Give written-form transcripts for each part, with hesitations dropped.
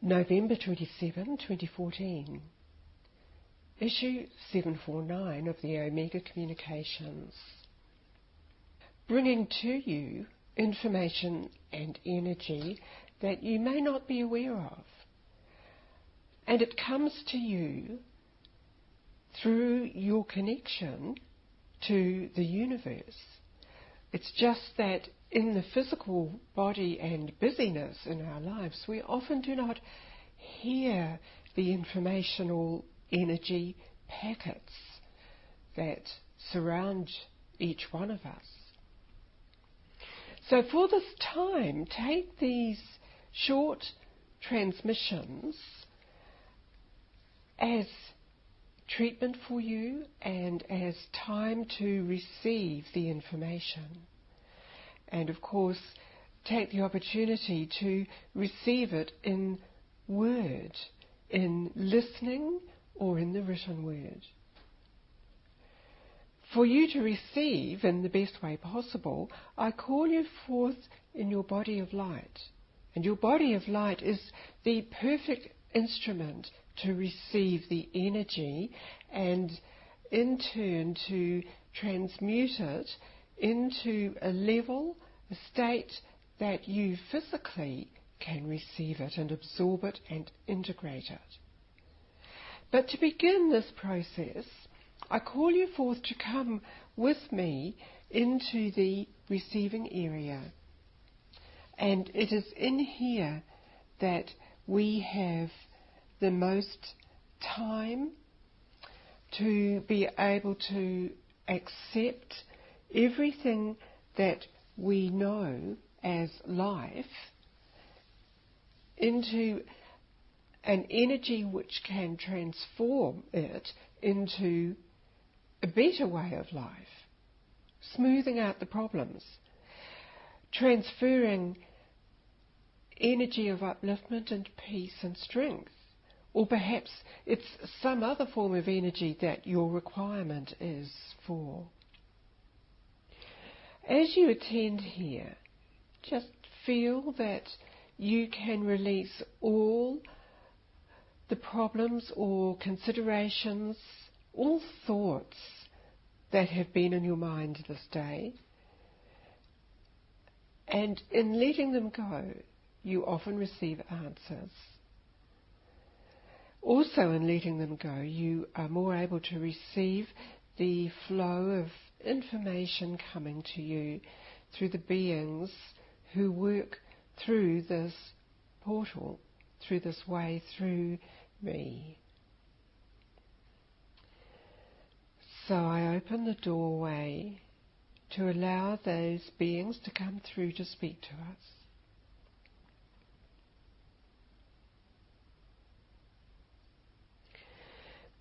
November 27, 2014. Issue 749 of the Omega Communications. Bringing to you information and energy that you may not be aware of. And it comes to you through your connection to the universe. It's just that in the physical body and busyness in our lives, we often do not hear the informational energy packets that surround each one of us. So for this time, take these short transmissions as treatment for you and as time to receive the information. And of course, take the opportunity to receive it in word, in listening or in the written word. For you to receive in the best way possible, I call you forth in your body of light. And your body of light is the perfect instrument to receive the energy and in turn to transmute it into a level, a state that you physically can receive it and absorb it and integrate it. But to begin this process, I call you forth to come with me into the receiving area. And it is in here that we have the most time to be able to accept everything that we know as life into an energy which can transform it into a better way of life, smoothing out the problems, transferring energy of upliftment and peace and strength. Or perhaps it's some other form of energy that your requirement is for. As you attend here, just feel that you can release all the problems or considerations, all thoughts that have been in your mind this day. And in letting them go, you often receive answers. Also in letting them go, you are more able to receive the flow of information coming to you through the beings who work through this portal, through this way, through me. So I open the doorway to allow those beings to come through to speak to us.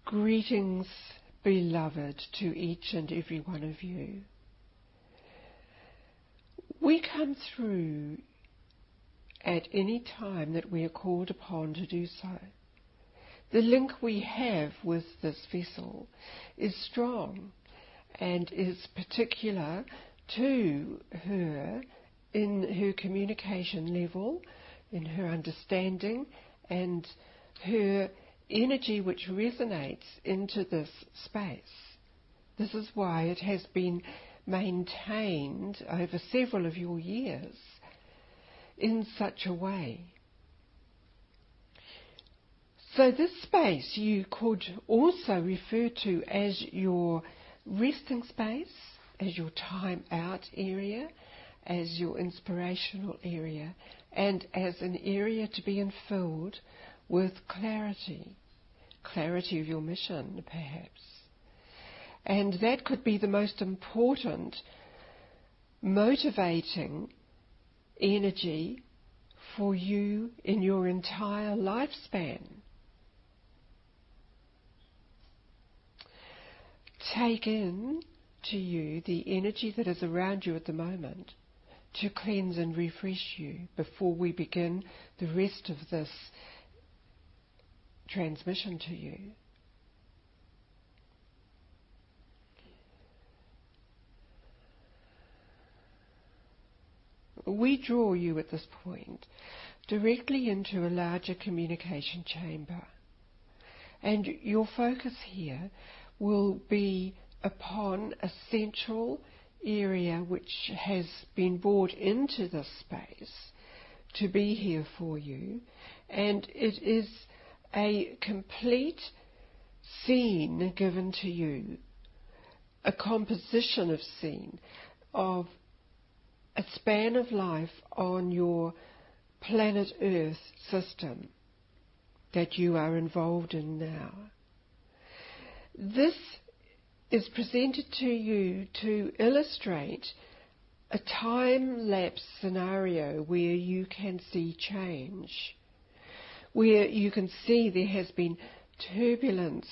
Greetings, beloved, to each and every one of you. We come through at any time that we are called upon to do so. The link we have with this vessel is strong and is particular to her in her communication level, in her understanding and her energy which resonates into this space. This is why it has been maintained over several of your years in such a way. So this space you could also refer to as your resting space, as your time out area, as your inspirational area, and as an area to be infilled with clarity of your mission, perhaps. And that could be the most important motivating energy for you in your entire lifespan. Take in to you the energy that is around you at the moment to cleanse and refresh you before we begin the rest of this transmission to you. we draw you at this point directly into a larger communication chamber. And your focus here will be upon a central area which has been brought into this space to be here for you, and it is a complete scene given to you, a composition of scene of a span of life on your planet Earth system that you are involved in now. This is presented to you to illustrate a time-lapse scenario where you can see change, where you can see there has been turbulence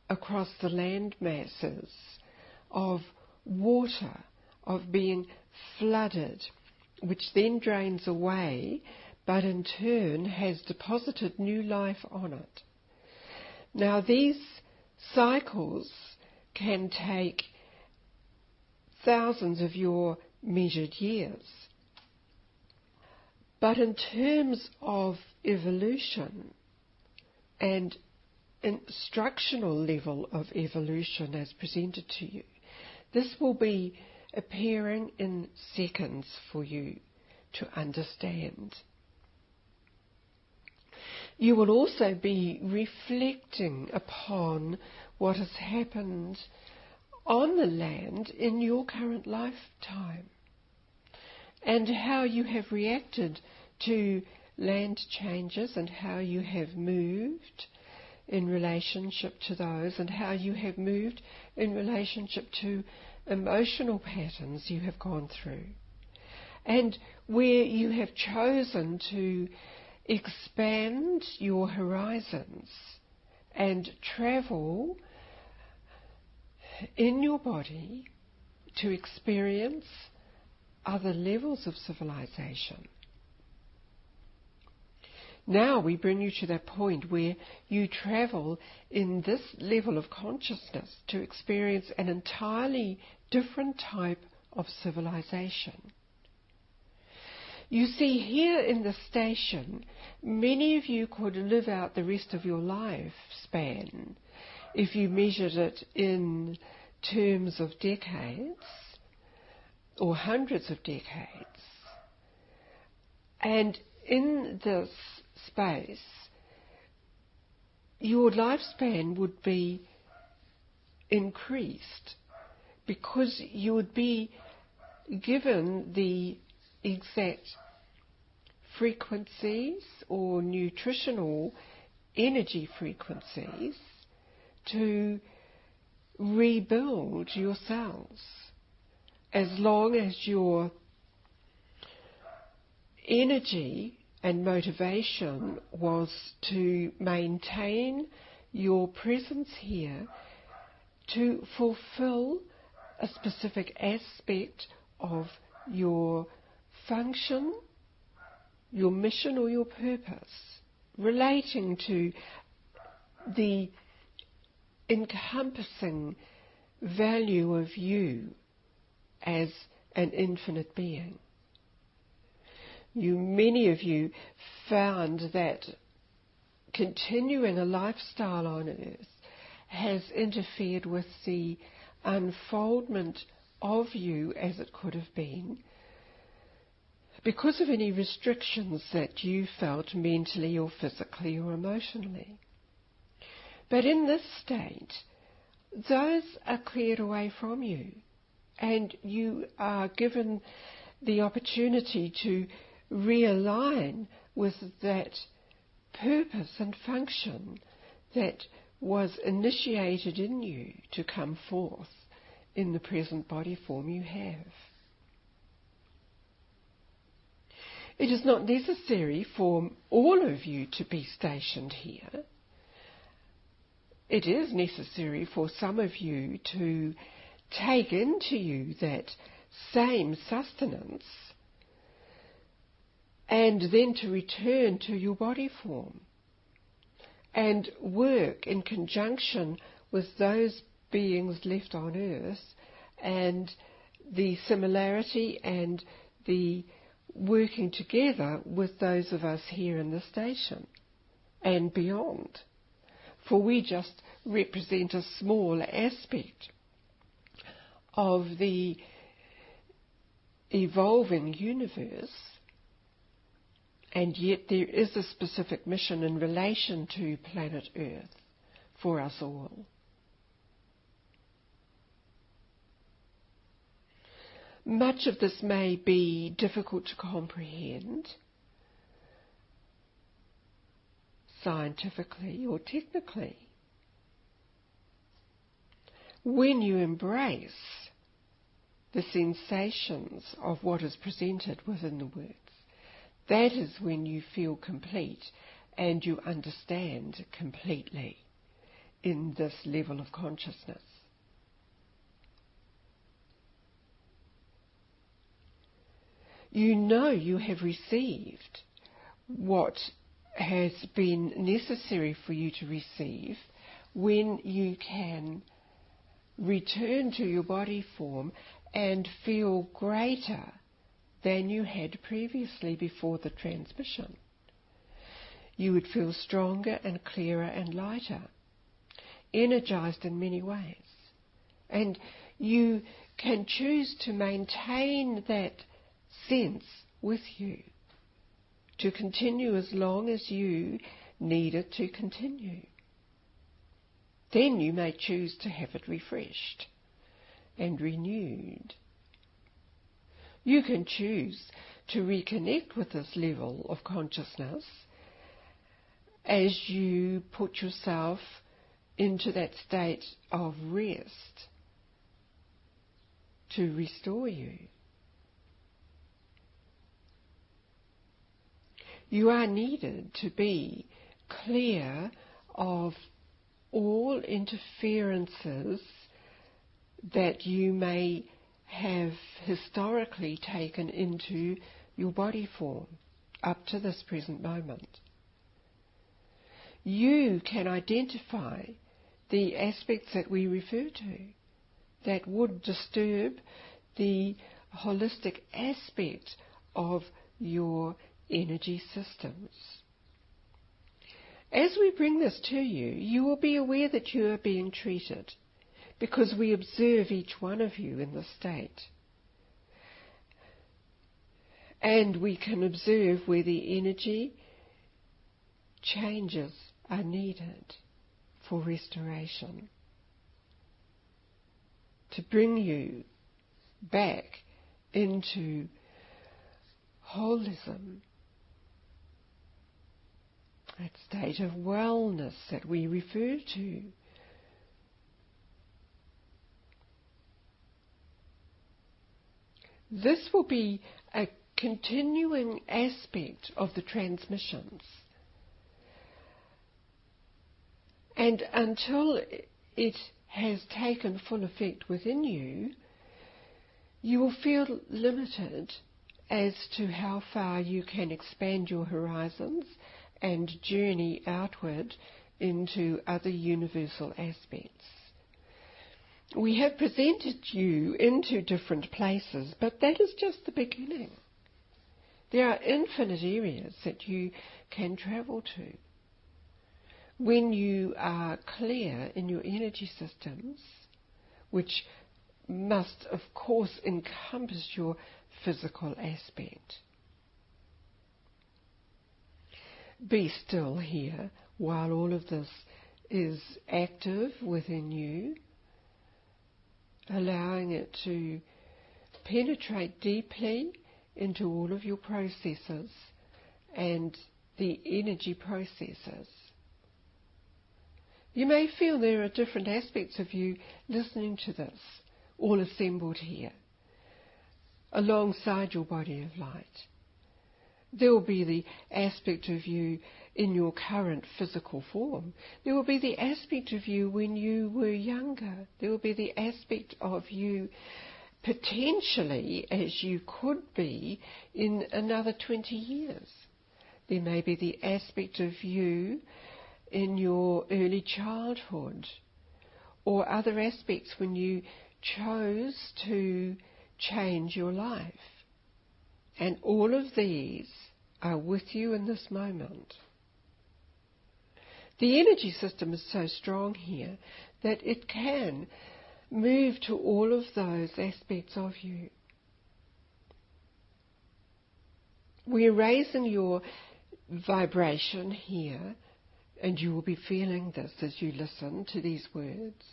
across the land masses of water, of being flooded, which then drains away, but in turn has deposited new life on it. Now these cycles can take thousands of your measured years. But in terms of evolution and instructional level of evolution as presented to you, this will be appearing in seconds for you to understand. You will also be reflecting upon what has happened on the land in your current lifetime and how you have reacted to land changes and how you have moved in relationship to those and how you have moved in relationship to emotional patterns you have gone through, and where you have chosen to expand your horizons and travel in your body to experience other levels of civilization. Now we bring you to that point where you travel in this level of consciousness to experience an entirely different type of civilization. You see, here in the station, many of you could live out the rest of your lifespan if you measured it in terms of decades or hundreds of decades. And in this space, your lifespan would be increased because you would be given the exact frequencies or nutritional energy frequencies to rebuild your cells, as long as your energy and motivation was to maintain your presence here to fulfill a specific aspect of your function, your mission or your purpose, relating to the encompassing value of you as an infinite being. Many of you found that continuing a lifestyle on Earth has interfered with the unfoldment of you as it could have been because of any restrictions that you felt mentally or physically or emotionally. But in this state, those are cleared away from you, and you are given the opportunity to realign with that purpose and function that was initiated in you to come forth in the present body form you have. It is not necessary for all of you to be stationed here. It is necessary for some of you to take into you that same sustenance and then to return to your body form and work in conjunction with those beings left on Earth and the similarity and the working together with those of us here in the station and beyond. For we just represent a small aspect of the evolving universe, and yet there is a specific mission in relation to planet Earth for us all. Much of this may be difficult to comprehend scientifically or technically. When you embrace the sensations of what is presented within the words, that is when you feel complete and you understand completely in this level of consciousness. You know you have received what has been necessary for you to receive when you can return to your body form and feel greater than you had previously before the transmission. You would feel stronger and clearer and lighter, energized in many ways. And you can choose to maintain that sense with you, to continue as long as you need it to continue. Then you may choose to have it refreshed and renewed. You can choose to reconnect with this level of consciousness as you put yourself into that state of rest to restore you. You are needed to be clear of all interferences that you may have historically taken into your body form up to this present moment. You can identify the aspects that we refer to that would disturb the holistic aspect of your energy systems. As we bring this to you, you will be aware that you are being treated, because we observe each one of you in the state. And we can observe where the energy changes are needed for restoration, to bring you back into holism, that state of wellness that we refer to. This will be a continuing aspect of the transmissions. And until it has taken full effect within you, you will feel limited as to how far you can expand your horizons and journey outward into other universal aspects. We have presented you into different places, but that is just the beginning. There are infinite areas that you can travel to. When you are clear in your energy systems, which must of course encompass your physical aspect. Be still here while all of this is active within you, allowing it to penetrate deeply into all of your processes and the energy processes. You may feel there are different aspects of you listening to this, all assembled here, alongside your body of light. There will be the aspect of you in your current physical form. There will be the aspect of you when you were younger. There will be the aspect of you potentially as you could be in another 20 years. There may be the aspect of you in your early childhood, or other aspects when you chose to change your life. And all of these are with you in this moment. The energy system is so strong here that it can move to all of those aspects of you. We're raising your vibration here, and you will be feeling this as you listen to these words.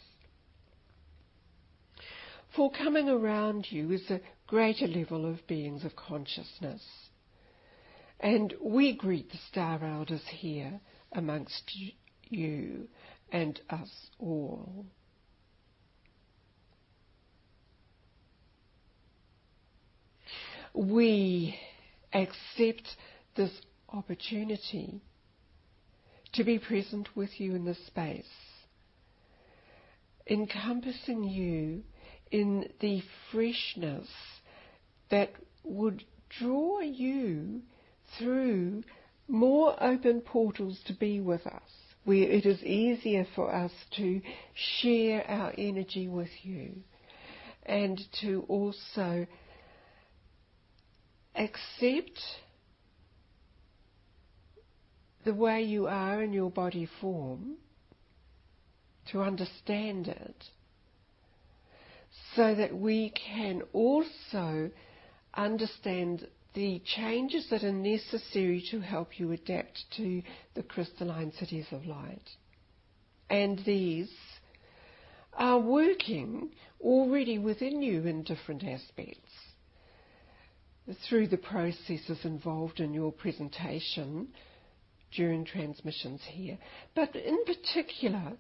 For coming around you is a greater level of beings of consciousness. And we greet the Star Elders here amongst you and us all. We accept this opportunity to be present with you in this space, encompassing you in the freshness that would draw you through more open portals to be with us, where it is easier for us to share our energy with you and to also accept the way you are in your body form, to understand it, so that we can also understand the changes that are necessary to help you adapt to the crystalline cities of light. And these are working already within you in different aspects through the processes involved in your presentation during transmissions here. But in particular,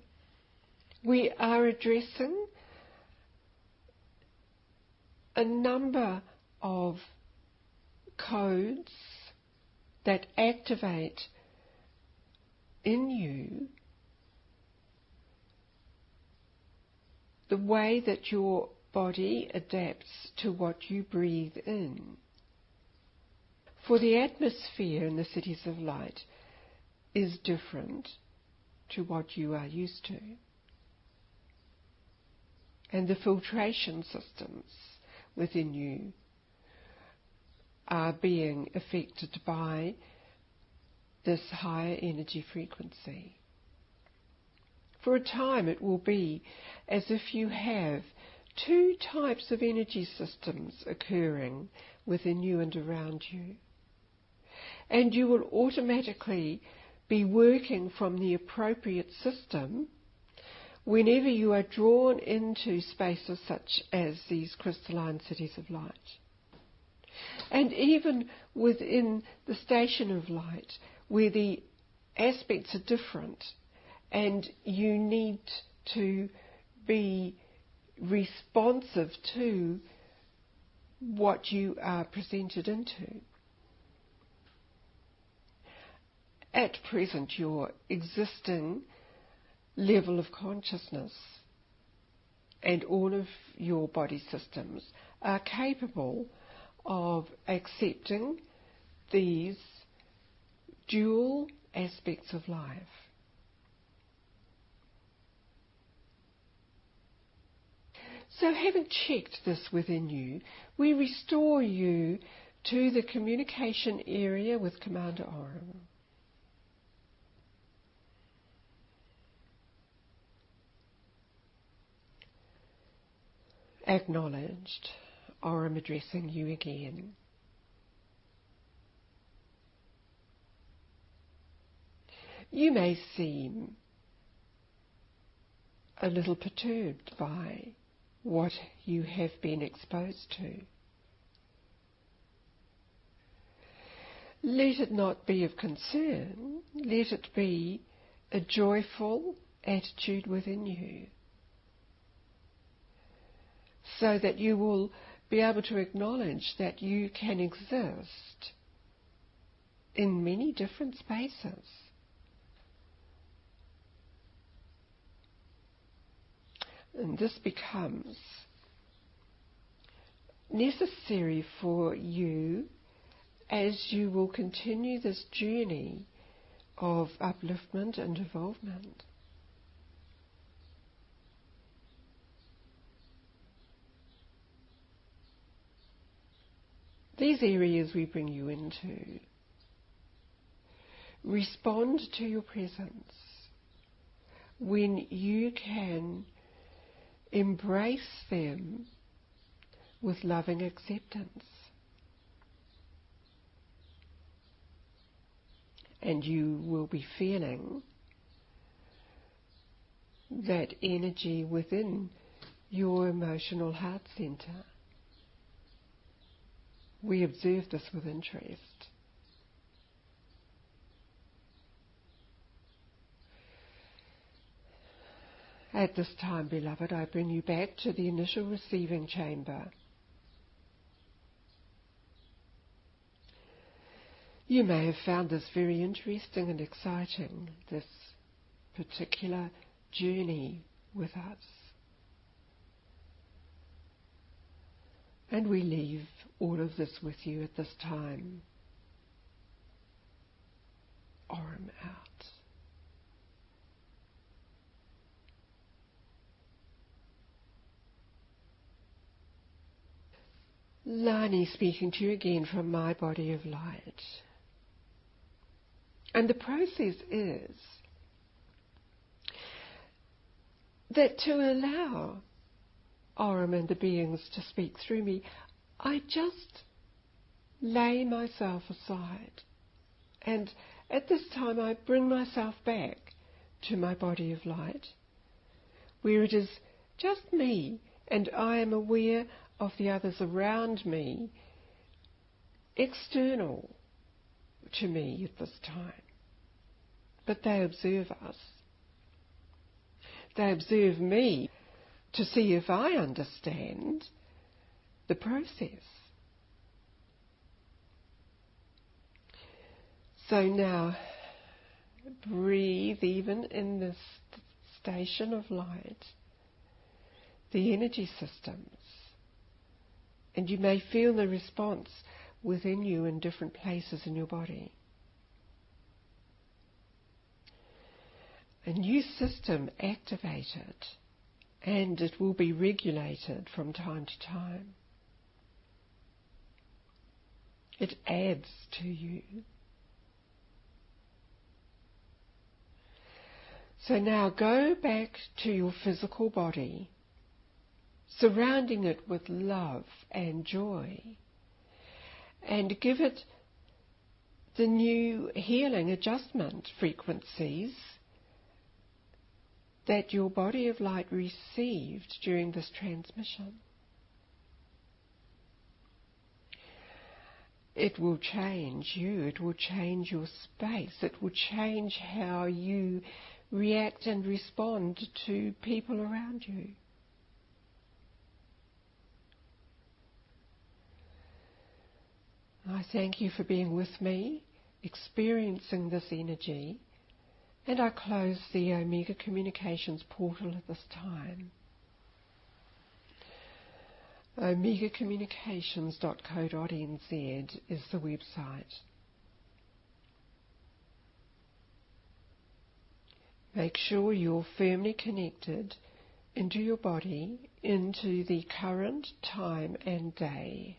we are addressing a number of codes that activate in you the way that your body adapts to what you breathe in. For the atmosphere in the cities of light is different to what you are used to. And the filtration systems within you are being affected by this higher energy frequency. For a time it will be as if you have two types of energy systems occurring within you and around you. And you will automatically be working from the appropriate system whenever you are drawn into spaces such as these crystalline cities of light. And even within the station of light, where the aspects are different and you need to be responsive to what you are presented into. At present, your existing level of consciousness and all of your body systems are capable of accepting these dual aspects of life. So having checked this within you, we restore you to the communication area with Commander Oram. Acknowledged, Oram addressing you again. You may seem a little perturbed by what you have been exposed to. Let it not be of concern, let it be a joyful attitude within you, so that you will be able to acknowledge that you can exist in many different spaces. And this becomes necessary for you as you will continue this journey of upliftment and evolvement. these areas we bring you into. Respond to your presence when you can embrace them with loving acceptance. And you will be feeling that energy within your emotional heart centre. We observe this with interest. At this time, beloved, I bring you back to the initial receiving chamber. You may have found this very interesting and exciting, this particular journey with us. And we leave all of this with you at this time. Arm out. Lani speaking to you again from my body of light. And the process is that to allow Aurum and the beings to speak through me, I just lay myself aside. And at this time I bring myself back to my body of light, where it is just me and I am aware of the others around me, external to me at this time. But they observe us. They observe me to see if I understand the process. So now breathe even in this station of light, the energy systems. And you may feel the response within you in different places in your body. A new system activated, and it will be regulated from time to time. It adds to you. So now go back to your physical body, surrounding it with love and joy, and give it the new healing adjustment frequencies that your body of light received during this transmission. It will change you, it will change your space, it will change how you react and respond to people around you. I thank you for being with me, experiencing this energy, and I close the Omega Communications portal at this time. omegacommunications.co.nz is the website. Make sure you're firmly connected into your body, into the current time and day.